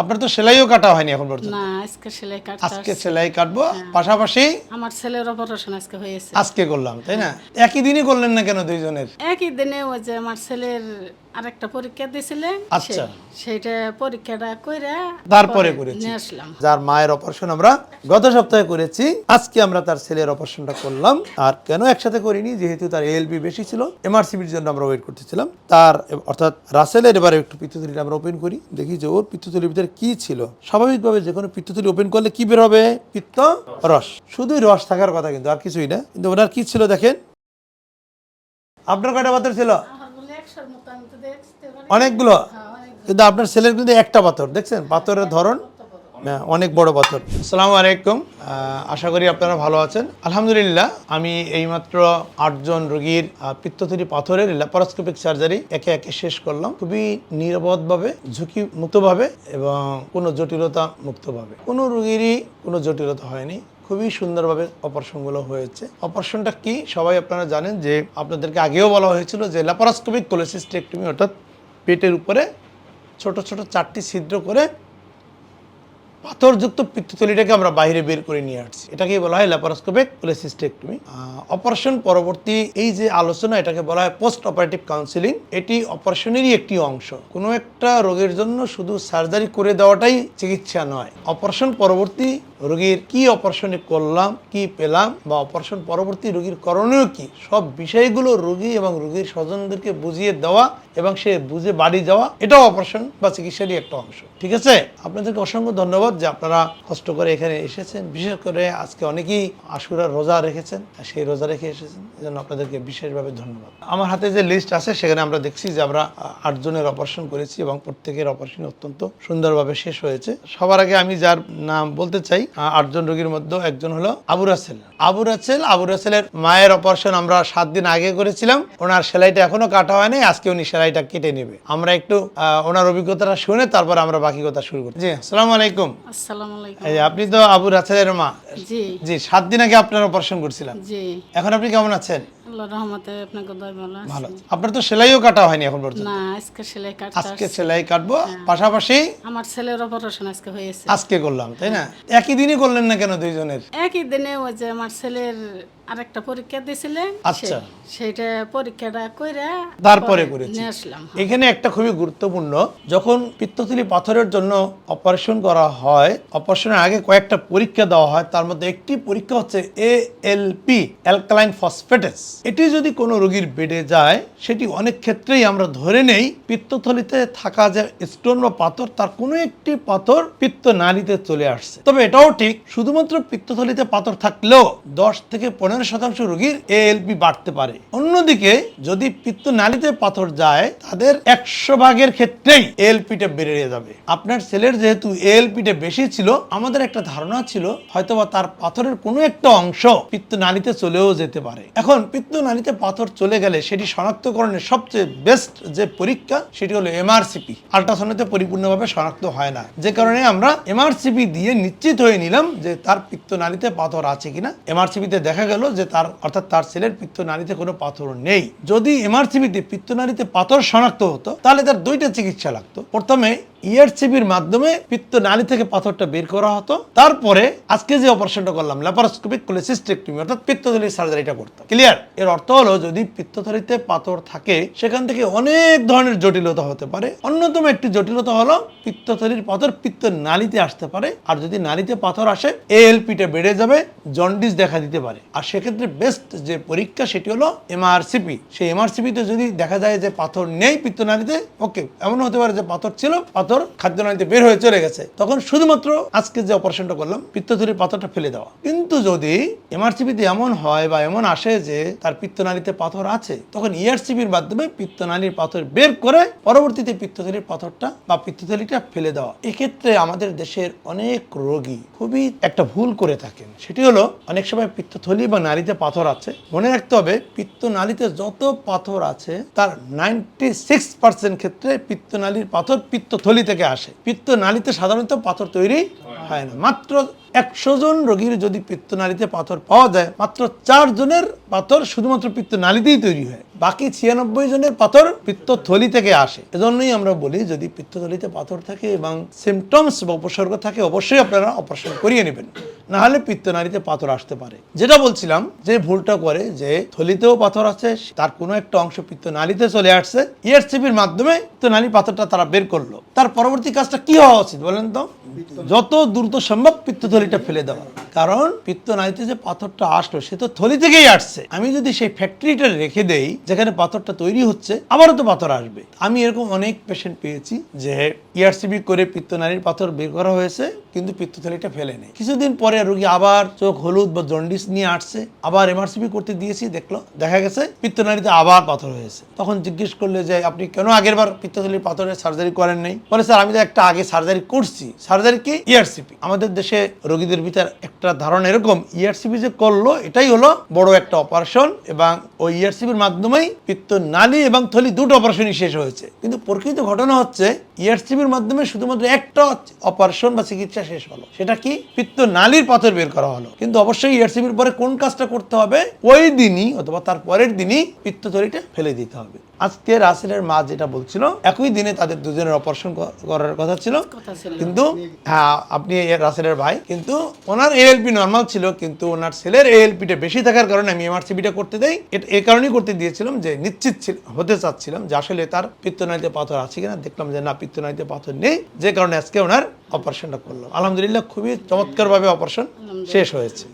আপনার তো সেলাইও কাটা হয়নি এখন পর্যন্ত? না, আজকে সেলাই কাটতে আজকে সেলাই কাটবো, পাশাপাশি আমার ছেলের অপারেশন আজকে হয়েছে। আজকে করলাম, তাই না? একই দিনই করলেন না কেন দুইজনের? একই দিনে ওই যে আমার ছেলের আরেকটা পরীক্ষা দিয়েছিলেন, আচ্ছা। সেইটা পরীক্ষাটা কইরা তারপরে করেছি। নিয়ে আসলাম। যার মায়ের অপারেশন আমরা গত সপ্তাহে করেছি, আজকে আমরা তার ছেলের অপারেশনটা করলাম। আর কেন একসাথে করিনি, যেহেতু তার এএলবি বেশি ছিল, এমআরসিবির জন্য আমরা ওয়েট করতেছিলাম। তার অর্থাৎ রাসেলের এবারে একটু পিত্তথলিটা আমরা ওপেন করি, দেখি যে ওর পিত্তথলির ভিতরে কি ছিল। স্বাভাবিকভাবে যে কোনো পিত্তথলি ওপেন করলে কি বের হবে? পিত্ত রস। শুধুই রস থাকার কথা, কিন্তু আর কিছুই না। কিন্তু ওনার কি ছিল দেখেন। আপনার কয়টা পাথর ছিল? অনেকগুলো। কিন্তু আপনার ছেলের কিন্তু একটা পাথর, দেখছেন পাথরের ধরন অনেক বড় পাথর। আসসালামু আলাইকুম, আশা করি আপনারা ভালো আছেন। আলহামদুলিল্লাহ, আমি এইমাত্র 8 জন রোগীর পিত্তথলি পাথরের ল্যাপারোস্কোপিক সার্জারি একে একে শেষ করলাম, খুবই নিরাপদভাবে, ঝুঁকি মুক্তভাবে এবং কোনো জটিলতা মুক্তভাবে। কোনো রোগীরই কোনো জটিলতা হয়নি, খুবই সুন্দরভাবে অপারেশনগুলো হয়েছে। অপারেশনটা কি সবাই আপনারা জানেন, যে আপনাদেরকে আগেও বলা হয়েছিল যে ল্যাপারোস্কোপিক কোলেসিস্টেক্টমি, অর্থাৎ পেটের উপরে ছোট ছোট 4টি ছিদ্র করে পাথরযুক্ত পিত্তথলিটাকে আমরা বাইরে বের করে নিয়ে আসছি। এটাকে বলা হয় ল্যাপারোস্কোপিক কোলেসিস্টেক্টমি। অপারেশন পরবর্তী এই যে আলোচনা, এটাকে বলা হয় পোস্ট অপারেটিভ কাউন্সিলিং। এটি অপারেশনেরই একটি অংশ। কোনো একটা রোগের জন্য শুধু সার্জারি করে দেওয়াটাই চিকিৎসা নয়। অপারেশন পরবর্তী রোগীর কি অপারেশনে করলাম, কি পেলাম, বা অপারেশন পরবর্তী রোগীর করণীয় কি, সব বিষয়গুলো রোগী এবং রোগীর স্বজনদেরকে বুঝিয়ে দেওয়া এবং সে বুঝে বাড়ি যাওয়া, এটাও অপারেশন বা চিকিৎসারই একটা অংশ। ঠিক আছে, আপনাদেরকে অসংখ্য ধন্যবাদ যে আপনারা কষ্ট করে এখানে এসেছেন। বিশেষ করে আজকে অনেকেই আশুরার রোজা রেখেছেন, সেই রোজা রেখে এসেছেন, এজন্য আপনাদেরকে বিশেষভাবে ধন্যবাদ। আমার হাতে যে লিস্ট আছে সেখানে আমরা দেখছি যে আমরা 8 জনের অপারেশন করেছি এবং প্রত্যেকের অপারেশন অত্যন্ত সুন্দরভাবে শেষ হয়েছে। সবার আগে আমি যার নাম বলতে চাই, 8 জন রোগীর মধ্যে একজন হলো আবু রাসেল। আবু রাসেলের মায়ের অপারেশন আমরা 7 দিন আগে করেছিলাম। ওনার সেলাইটা এখনো কাটা হয়নি, আজকে উনি সেলাইটা কেটে নেবে। আমরা একটু ওনার অভিজ্ঞতাটা শুনে তারপর আমরা বাকি কথা শুরু করি। জি, আসসালামু আলাইকুম। আসসালামু আলাইকুম। এই আপনি তো আবু রাসেলের মা? জি জি, 7 দিন আগে আপনার অপারেশন করছিলাম। জি, এখন আপনি কেমন আছেন? আল্লাহর রহমতে আপনাকে দয় ভালো ভালো। আছি। আপনার তো সেলাইও কাটা হয়নি এখন পর্যন্ত? না, আজকে সেলাই কাটতে আজকে সেলাই কাটবো, পাশাপাশি আমার ছেলের অপারেশন আজকে হয়েছে। আজকে করলাম, তাই না? একই দিনই করলেন না কেন দুইজনের? একই দিনে ওই যে আমার ছেলের আরেকটা পরীক্ষা দিয়েছিলেন, আচ্ছা। সেইটা পরীক্ষাটা কইরা তারপরে করেছি। নিয়ে আসলাম। এখানে একটা খুবই গুরুত্বপূর্ণ, যখন পিত্তথলি পাথরের জন্য অপারেশন করা হয়, অপারেশনের আগে কয়েকটা পরীক্ষা দেওয়া হয়। তার মধ্যে একটি পরীক্ষা হচ্ছে ALP, অ্যালকালাইন ফসফেটেস। এটি যদি কোনো রোগীর বেড়ে যায়, সেটি অনেক ক্ষেত্রেই আমরা ধরে নেই পিত্তথলিতে থাকা যে স্টোন বা পাথর, তার কোনো একটি পাথর পিত্তনালীতে চলে আসছে। তবে এটাও ঠিক, শুধুমাত্র পিত্তথলিতে পাথর থাকলেও 10 থেকে 15% রোগীর ALP বাড়তে পারে। অন্যদিকে যদি পিত্তনালীতে পাথর যায়, তাদের 100 ভাগের ক্ষেত্রেই ALP-টা বেড়ে যাবে। আপনার ছেলের যেহেতু ALP-টা বেশি ছিল, আমাদের একটা ধারণা ছিল হয়তোবা তার পাথরের কোনো একটা অংশ পিত্তনালীতে চলেও যেতে পারে। এখন পিত্তনালীতে পাথর চলে গেলে সেটি শনাক্তকরণের সবচেয়ে বেস্ট যে পরীক্ষা, সেটি হলো এমআরসিপি। আল্ট্রাসাউন্ডে পরিপূর্ণভাবে শনাক্ত হয় না, যে কারণে আমরা এমআরসিপি দিয়ে নিশ্চিত হয়ে নিলাম যে তার পিত্তনালীতে পাথর আছে কিনা। এমআরসিপিতে দেখা গেল যে তার, অর্থাৎ তার ছেলের পিত্তনালীতে কোনো পাথর নেই। যদি এমআরসিপিতে পিত্তনালীতে পাথর শনাক্ত হতো, তাহলে তার 2টা চিকিৎসা লাগতো। প্রথমে ERCPর মাধ্যমে পিত্তনালী থেকে পাথরটা বের করা হতো, তারপরে আজকে যে অপারেশনটা করলাম ল্যাপারোস্কোপিক কোলেসিস্টেক্টমি, অর্থাৎ পিত্তথলির সার্জারিটা করতাম। ক্লিয়ার? এর অর্থ হলো, যদি পিত্তথলিতে পাথর থাকে, সেখান থেকে অনেক ধরনের জটিলতা হতে পারে। অন্যতম একটি জটিলতা হলো পিত্তথলির পাথর পিত্তনালীতে আসতে পারে, আর যদি নালীতে পাথর আসে, ALP-টা বেড়ে যাবে, জন্ডিস দেখা দিতে পারে। আর সেক্ষেত্রে বেস্ট যে পরীক্ষা, সেটি হলো এমআরসিপি। সেই এমআরসিপিতে যদি দেখা যায় যে পাথর নেই পিত্তনালীতে, ওকে, এমন হতে পারে যে পাথর ছিল, পাথর খাদ্যনালীতে বের হয়ে চলে গেছে, তখন শুধুমাত্র আজকে যে অপারেশনটা করলাম, পিত্তথলির পাথরটা ফেলে দেওয়া। কিন্তু যদি এমআরসিপিতে এমন হয় বা এমন আসে যে তার পিত্তনালীতে পাথর আছে, তখন ERCPর মাধ্যমে পিত্তনালীর পাথর বের করে পরবর্তীতে পিত্তথলির পাথরটা বা পিত্তথলিটা ফেলে দেওয়া। এক্ষেত্রে আমাদের দেশের অনেক রোগী খুবই একটা ভুল করে থাকেন, সেটি হলো অনেক সময় পিত্তথলি বা নালীতে পাথর আছে। মনে রাখতে হবে, পিত্তনালীতে যত পাথর আছে তার 96% ক্ষেত্রে পিত্তনালীর পাথর পিত্তথলি থেকে আসে। পিত্তনালীতে সাধারণত পাথর তৈরি হয় না, মাত্র 100 জন রোগীর যদি পিত্তনালীতে পাথর পাওয়া যায়, মাত্র 4 জনের পাথর শুধুমাত্র পিত্তনালীতেই তৈরি হয়, বাকি 96 জনের পাথর পিত্তথলি থেকে আসে। এজন্যই আমরা বলি যদি পিত্তথলিতে পাথর থাকে এবং সিমটমস বা উপসর্গ থাকে, অবশ্যই আপনারা অপারেশন করিয়ে নেবেন, না হলে পিত্তনালীতে পাথর আসতে পারে। যেটা বলছিলাম, যে ভুলটা করে যে থলিতেও পাথর আছে, তার কোনো একটা অংশ পিত্তনালীতে চলে আসছে, ইআরসিপির মাধ্যমে পিত্তনালীর পাথরটা তারা বের করলো। তার পরবর্তী কাজটা কি হওয়া উচিত বলেন তো? যত দ্রুত সম্ভব পিত্তথলিটা ফেলে দেওয়া, কারণ পিত্তনালীতে যে পাথরটা আসলো সে তো থলি থেকেই আসছে। আমি যদি সেই ফ্যাক্টরিটা রেখে দেই যেখানে পাথরটা তৈরি হচ্ছে, আবারও তো পাথর আসবে। আমি এরকম অনেক পেশেন্ট পেয়েছি যে ইআরসিপি করে পিত্তনালীর পাথর বের করা হয়েছে কিন্তু পিত্তথলিটা ফেলে নেই। কিছুদিন পরে রোগী আবার চোখ হলুদ বা জন্ডিস নিয়ে আসছে, আবার এমআরসিপি করতে দিয়েছি, দেখা গেছে পিত্তনালীতে আবার পাথর হয়েছে। তখন জিজ্ঞেস করলে যে আপনি কেন আগের বার পিত্তথলির পাথরের সার্জারি করেন নাই? বলে স্যার আমি তো একটা আগে সার্জারি করছি। সার্জারি কি? ইআরসিপি। আমাদের দেশে রোগীদের ভিতর একটা ধারণা এরকম, ইআরসিপি যে করলো এটাই হলো বড় একটা অপারেশন এবং ওই ইআরসিপির মাধ্যমেই পিত্তনালী এবং থলি দুটো অপারেশনই শেষ হয়েছে। কিন্তু প্রকৃত ঘটনা হচ্ছে ইআরসিপির মাধ্যমে শুধুমাত্র একটা অপারেশন বা চিকিৎসা শেষ হলো, সেটা কি? পিত্তনালীর পাথর বের করা হলো। কিন্তু অবশ্যই ইআরসিপির পরে কোন কাজটা করতে হবে? ওই দিনই অথবা তার পরের দিনই পিত্তথলিটা ফেলে দিতে হবে। আজকে রাসেলের মা যেটা বলছিল, একই দিনে তাদের দুজনের অপারেশন করার কথা ছিল, কিন্তু হ্যাঁ আপনি রাসেলের ভাই, কিন্তু ওনার এএলপি নর্মাল ছিল, কিন্তু ওনার ছেলের এএলপিটা বেশি থাকার কারণে আমি এমআরসিপিটা করতে দেই। এই কারণেই করতে দিয়েছিলাম যে নিশ্চিত হতে চাচ্ছিলাম যে আসলে তার পিত্তনালীতে পাথর আছে কিনা। দেখলাম যে না, পিত্তনালীতে পাথর নেই, যে কারণে আজকে ওনার অপারেশনটা করলাম। আলহামদুলিল্লাহ খুবই চমৎকারভাবে অপারেশন শেষ হয়েছে।